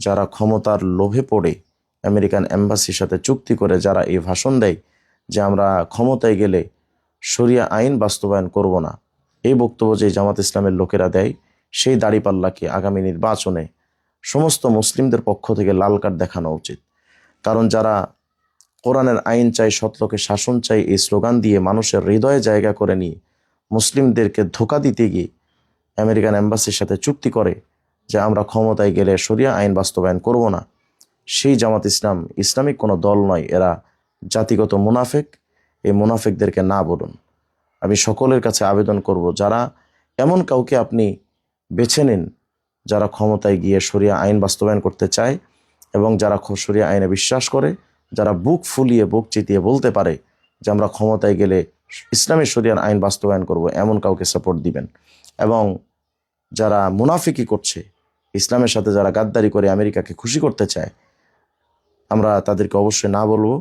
যারা ক্ষমতার লোভে পড়ে আমেরিকান এম্বাসির সাথে চুক্তি করে যারা এই ভাষণ দেয় যে আমরা ক্ষমতায় গেলে শরিয়া আইন বাস্তবায়ন করব না, এই বক্তব্য যে জামাত ইসলামের লোকেরা দেয়, সেই দাড়িপাল্লাকে আগামী নির্বাচনে সমস্ত মুসলিমদের পক্ষ থেকে লাল কার্ড দেখানো উচিত। কারণ যারা কোরআনের আইন চাই, সৎলোকে শাসন চাই, এই স্লোগান দিয়ে মানুষের হৃদয়ে জায়গা করে নিয়ে মুসলিমদেরকে ধোঁকা দিতে গিয়ে আমেরিকান এম্বাসির সাথে চুক্তি করে যে আমরা ক্ষমতায় গেলে শরিয়া আইন বাস্তবায়ন করব না, সেই জামাত ইসলাম ইসলামিক কোনো দল নয়, এরা জাতিগত মুনাফেক। এই মুনাফেকদেরকে না বলুন। আমি সকলের কাছে আবেদন করব, যারা এমন কাউকে আপনি বেছে নিন যারা ক্ষমতায় গিয়ে শরিয়া আইন বাস্তবায়ন করতে চায় এবং যারা শরিয়া আইনে বিশ্বাস করে, যারা বুক ফুলিয়ে বুক চিতিয়ে বলতে পারে যে আমরা ক্ষমতায় গেলে ইসলামী শরিয়ার আইন বাস্তবায়ন করব, এমন কাউকে সাপোর্ট দিবেন। এবং যারা মুনাফিকি করছে, ইসলামের সাথে যারা গাদ্দারি করে আমেরিকাকে খুশি করতে চায়, আমরা তাদেরকে অবশ্যই না বলবো।